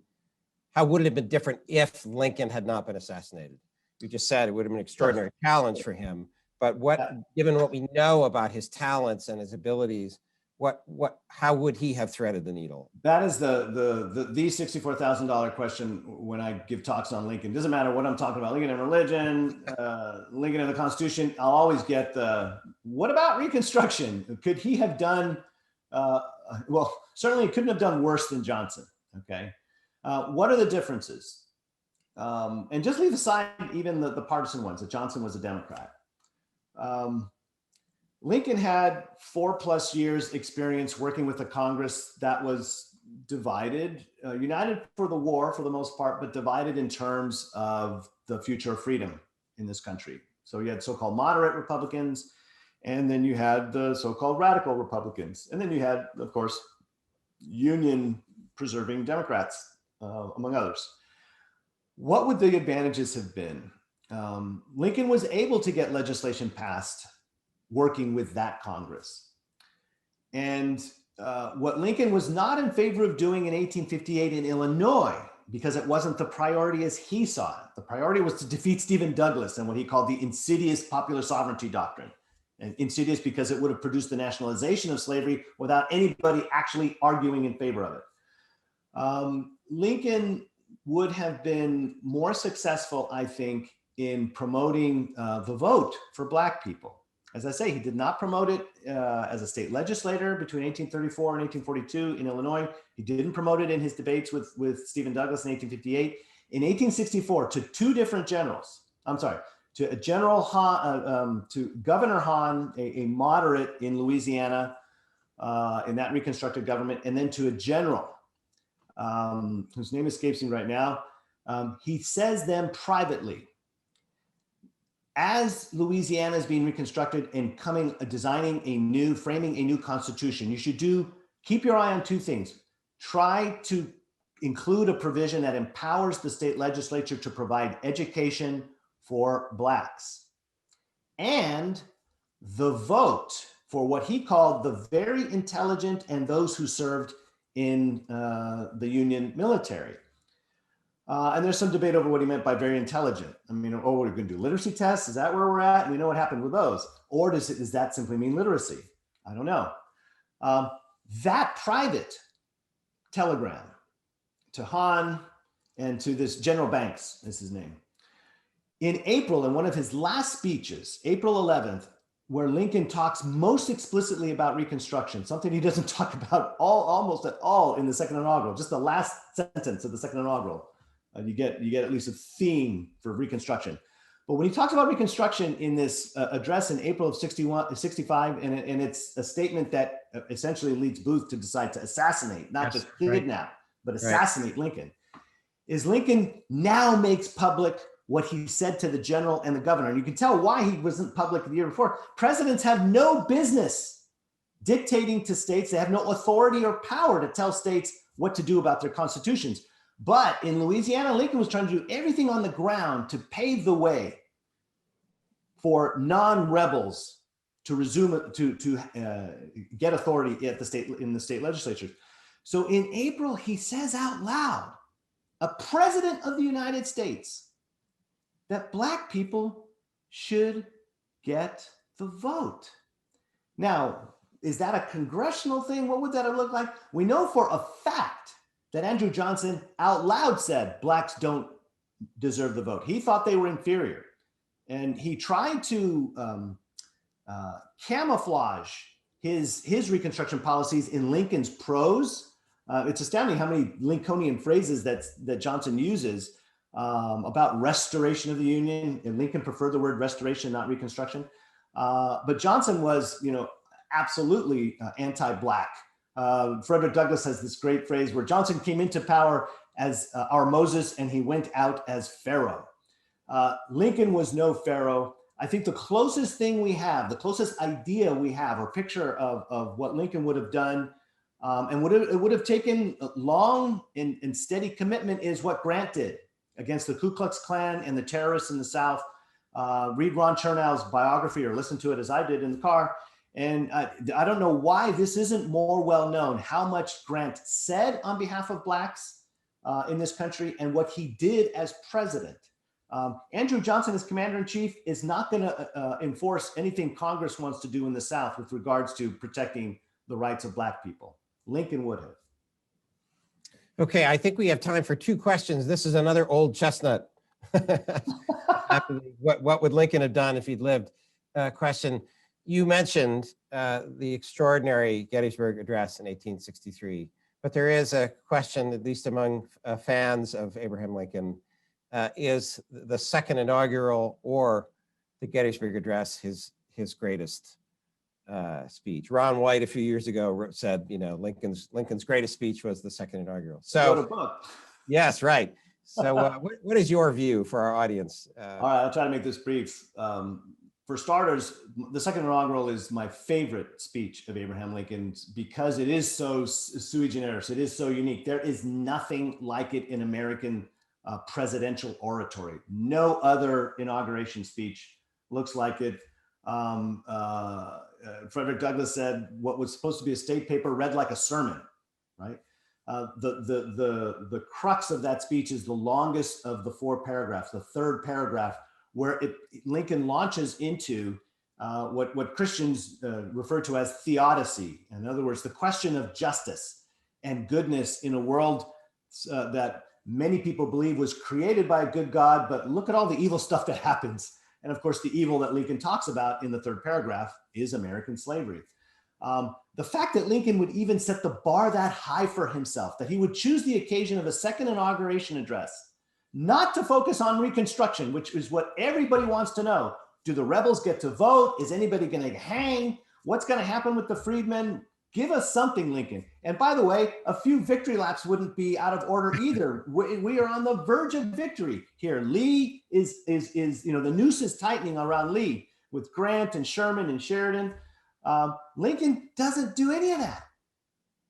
different if Lincoln had not been assassinated? You just said it would have been an extraordinary challenge for him, but given what we know about his talents and his abilities, how would he have threaded the needle? That is the $64,000 question when I give talks on Lincoln. Doesn't matter what I'm talking about, Lincoln and religion, Lincoln and the Constitution. I'll always get what about Reconstruction? Could he have done, well, certainly he couldn't have done worse than Johnson, okay? What are the differences? And just leave aside even the partisan ones, that Johnson was a Democrat. Lincoln had 4+ years experience working with a Congress that was divided, united for the war for the most part, but divided in terms of the future of freedom in this country. So you had so-called moderate Republicans, and then you had the so-called radical Republicans. And then you had, of course, union preserving Democrats, among others. What would the advantages have been? Lincoln was able to get legislation passed working with that Congress. And what Lincoln was not in favor of doing in 1858 in Illinois, because it wasn't the priority as he saw it. The priority was to defeat Stephen Douglas and what he called the insidious popular sovereignty doctrine. And insidious because it would have produced the nationalization of slavery without anybody actually arguing in favor of it. Lincoln would have been more successful, I think, in promoting the vote for Black people. As I say, he did not promote it as a state legislator between 1834 and 1842 in Illinois. He didn't promote it in his debates with Stephen Douglas in 1858. In 1864, to two different generals, to a General Hahn, to Governor Hahn, a moderate in Louisiana, in that reconstructed government, and then to a general whose name escapes me right now. He says them privately. As Louisiana is being reconstructed and framing a new constitution, you should keep your eye on two things. Try to include a provision that empowers the state legislature to provide education for Blacks, and the vote for what he called the very intelligent and those who served in the Union military. And there's some debate over what he meant by very intelligent. I mean, oh, we're going to do literacy tests? Is that where we're at? And we know what happened with those. Or does that simply mean literacy? I don't know. That private telegram to Hahn and to this General Banks is his name. In April, in one of his last speeches, April 11th, where Lincoln talks most explicitly about Reconstruction, something he doesn't talk about almost at all in the Second Inaugural, just the last sentence of the Second Inaugural. You get at least a theme for Reconstruction. But when he talks about Reconstruction in this address in April of 65, and it's a statement that essentially leads Booth to decide to assassinate, not just kidnap, but assassinate Lincoln, is Lincoln now makes public what he said to the general and the governor. And you can tell why he wasn't public the year before. Presidents have no business dictating to states. They have no authority or power to tell states what to do about their constitutions. But in Louisiana, Lincoln was trying to do everything on the ground to pave the way for non-rebels to resume, to get authority at in the state legislatures. So in April, he says out loud, a president of the United States, that Black people should get the vote. Now, is that a congressional thing? What would that look like? We know for a fact that Andrew Johnson out loud said Blacks don't deserve the vote. He thought they were inferior. And he tried to camouflage his Reconstruction policies in Lincoln's prose. It's astounding how many Lincolnian phrases that Johnson uses about restoration of the Union. And Lincoln preferred the word restoration, not Reconstruction. But Johnson was, absolutely anti-Black. Frederick Douglass has this great phrase where Johnson came into power as our Moses and he went out as Pharaoh. Lincoln was no Pharaoh. I think the closest thing we have, the closest idea we have or picture of what Lincoln would have done and it would have taken long and steady commitment is what Grant did against the Ku Klux Klan and the terrorists in the South. Read Ron Chernow's biography or listen to it as I did in the car. And I don't know why this isn't more well known, how much Grant said on behalf of Blacks in this country and what he did as president. Andrew Johnson as commander-in-chief is not going to enforce anything Congress wants to do in the South with regards to protecting the rights of Black people. Lincoln would have. Okay, I think we have time for two questions. This is another old chestnut. What would Lincoln have done if he'd lived? Question. You mentioned the extraordinary Gettysburg Address in 1863, but there is a question, at least among fans of Abraham Lincoln, is the Second Inaugural or the Gettysburg Address his greatest speech? Ron White a few years ago said, Lincoln's greatest speech was the Second Inaugural. So, yes, right. So what is your view for our audience? All right, I'll try to make this brief. For starters, the Second Inaugural is my favorite speech of Abraham Lincoln's because it is so sui generis. It is so unique. There is nothing like it in American presidential oratory. No other inauguration speech looks like it. Frederick Douglass said what was supposed to be a state paper read like a sermon, right? The crux of that speech is the longest of the four paragraphs, the third paragraph, where Lincoln launches into what Christians refer to as theodicy. In other words, the question of justice and goodness in a world that many people believe was created by a good God, but look at all the evil stuff that happens. And of course, the evil that Lincoln talks about in the third paragraph is American slavery. The fact that Lincoln would even set the bar that high for himself, that he would choose the occasion of a second inauguration address, not to focus on Reconstruction, which is what everybody wants to know. Do the rebels get to vote? Is anybody going to hang? What's going to happen with the freedmen? Give us something, Lincoln. And by the way, a few victory laps wouldn't be out of order either. We are on the verge of victory here. Lee is the noose is tightening around Lee with Grant and Sherman and Sheridan. Lincoln doesn't do any of that.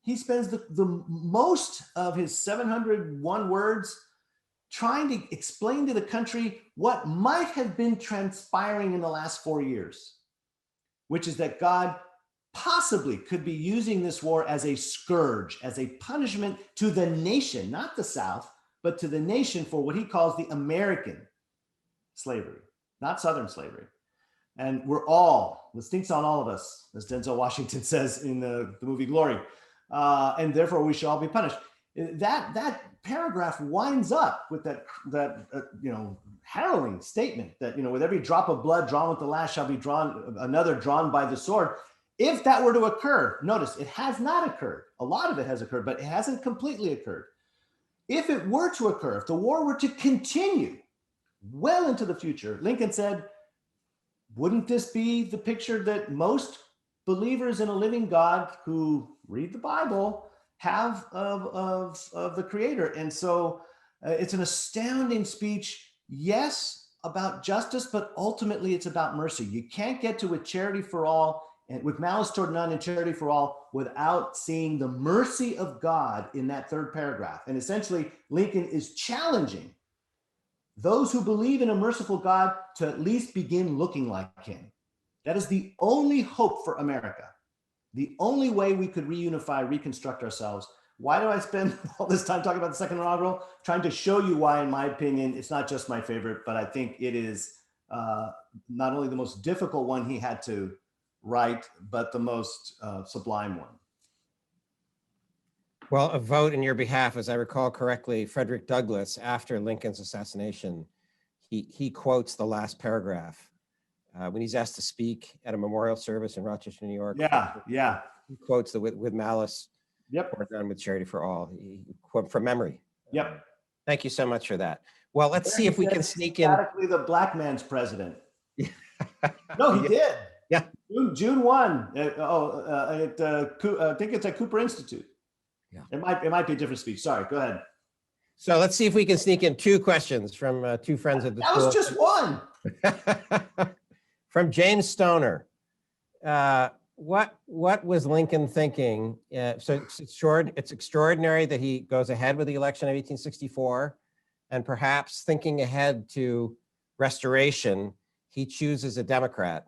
He spends the most of his 701 words trying to explain to the country what might have been transpiring in the last 4 years, which is that God possibly could be using this war as a scourge, as a punishment to the nation, not the South, but to the nation for what he calls the American slavery, not Southern slavery. And the stink's on all of us, as Denzel Washington says in the movie Glory. And therefore we shall all be punished. That paragraph winds up with that harrowing statement that, with every drop of blood drawn with the lash shall be another drawn by the sword. If that were to occur, notice it has not occurred. A lot of it has occurred, but it hasn't completely occurred. If it were to occur, if the war were to continue well into the future, Lincoln said, wouldn't this be the picture that most believers in a living God who read the Bible have of the Creator? And so it's an astounding speech, yes, about justice, but ultimately it's about mercy. You can't get to with charity for all and with malice toward none and charity for all without seeing the mercy of God in that third paragraph. And essentially, Lincoln is challenging those who believe in a merciful God to at least begin looking like him. That is the only hope for America. The only way we could reunify, reconstruct ourselves. Why do I spend all this time talking about the Second Inaugural? Trying to show you why, in my opinion, it's not just my favorite, but I think it is not only the most difficult one he had to write, but the most sublime one. Well, a vote in your behalf, as I recall correctly, Frederick Douglass, after Lincoln's assassination, he quotes the last paragraph when he's asked to speak at a memorial service in Rochester, New York. Yeah. He quotes the with malice, Yep. done with charity for all. He quote from memory. Yep. Thank you so much for that. Well, let's see if we can sneak in. The black man's president. No, he did. Yeah. June 1. I think it's at Cooper Institute. Yeah. It might be a different speech. Sorry, go ahead. So let's see if we can sneak in two questions from two friends of the school. That was just one. From James Stoner. What was Lincoln thinking? So it's extraordinary that he goes ahead with the election of 1864, and perhaps thinking ahead to restoration, he chooses a Democrat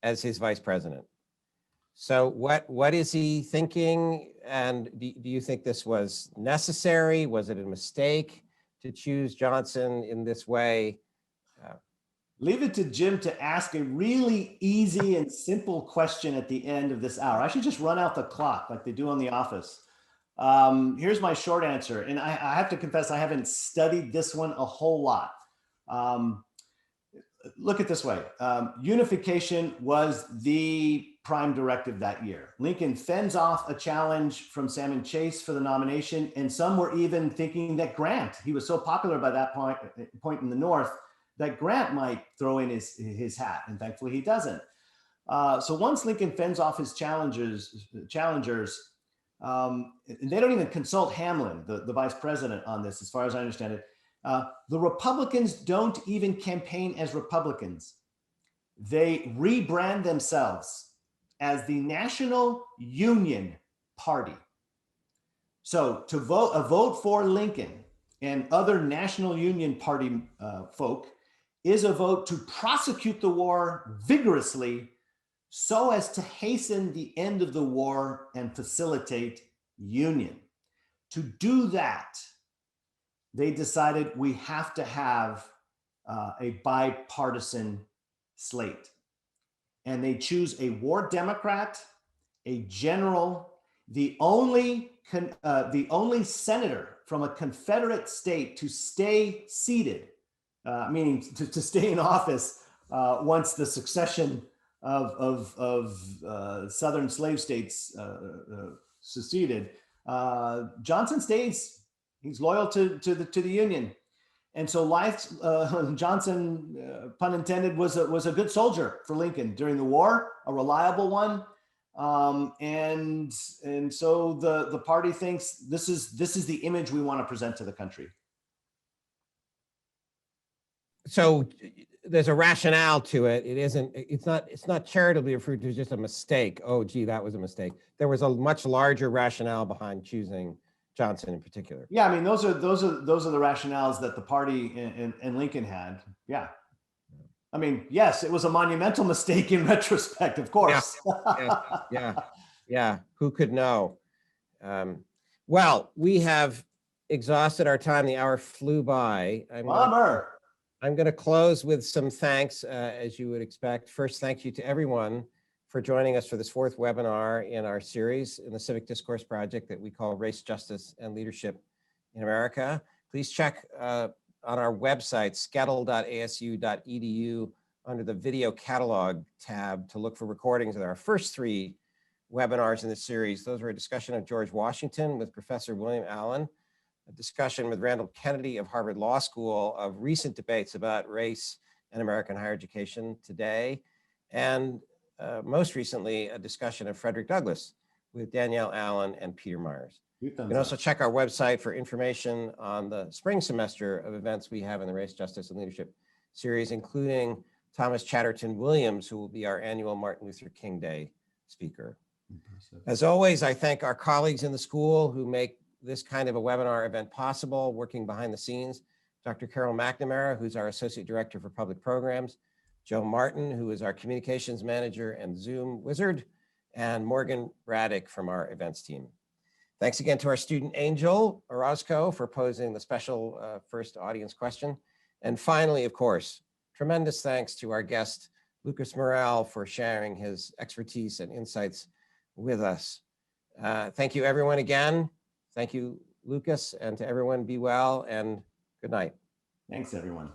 as his vice president. So what is he thinking? And do you think this was necessary? Was it a mistake to choose Johnson in this way? Leave it to Jim to ask a really easy and simple question at the end of this hour. I should just run out the clock like they do on The Office. Here's my short answer. And I have to confess, I haven't studied this one a whole lot. Look at it this way. Unification was the prime directive that year. Lincoln fends off a challenge from Salmon Chase for the nomination. And some were even thinking that Grant, he was so popular by that point in the North, that Grant might throw in his hat. And thankfully he doesn't. So once Lincoln fends off his challengers, and they don't even consult Hamlin, the vice president, on this, as far as I understand it. The Republicans don't even campaign as Republicans. They rebrand themselves as the National Union Party. So to vote for Lincoln and other National Union Party folk is a vote to prosecute the war vigorously so as to hasten the end of the war and facilitate union. To do that, they decided we have to have a bipartisan slate. And they choose a war Democrat, a general, the only senator from a Confederate state to stay seated, meaning to stay in office once the succession of Southern slave states seceded. Johnson stays. He's loyal to the Union. And so Johnson, pun intended, was a good soldier for Lincoln during the war, a reliable one. And so the party thinks this is the image we want to present to the country. So there's a rationale to it. It's not charitably referred to as just a mistake. Oh, gee, that was a mistake. There was a much larger rationale behind choosing Johnson in particular. Yeah, I mean, those are the rationales that the party and Lincoln had. Yeah. I mean, yes, it was a monumental mistake in retrospect, of course. Yeah. Who could know? Well, we have exhausted our time. The hour flew by. I'm going to close with some thanks, as you would expect. First, thank you to everyone for joining us for this fourth webinar in our series in the Civic Discourse Project that we call Race, Justice, and Leadership in America. Please check on our website, scetl.asu.edu, under the Video Catalog tab to look for recordings of our first 3 webinars in this series. Those were a discussion of George Washington with Professor William Allen, a discussion with Randall Kennedy of Harvard Law School of recent debates about race and American higher education today, and most recently, a discussion of Frederick Douglass with Danielle Allen and Peter Myers. You can also check our website for information on the spring semester of events we have in the Race, Justice, and Leadership series, including Thomas Chatterton Williams, who will be our annual Martin Luther King Day speaker. Impressive. As always, I thank our colleagues in the school who make this kind of a webinar event possible, working behind the scenes. Dr. Carol McNamara, who's our Associate Director for Public Programs, Joe Martin, who is our Communications Manager and Zoom wizard, and Morgan Raddick from our events team. Thanks again to our student Angel Orozco for posing the special first audience question. And finally, of course, tremendous thanks to our guest, Lucas Morel, for sharing his expertise and insights with us. Thank you, everyone, again. Thank you, Lucas, and to everyone, be well and good night. Thanks, everyone.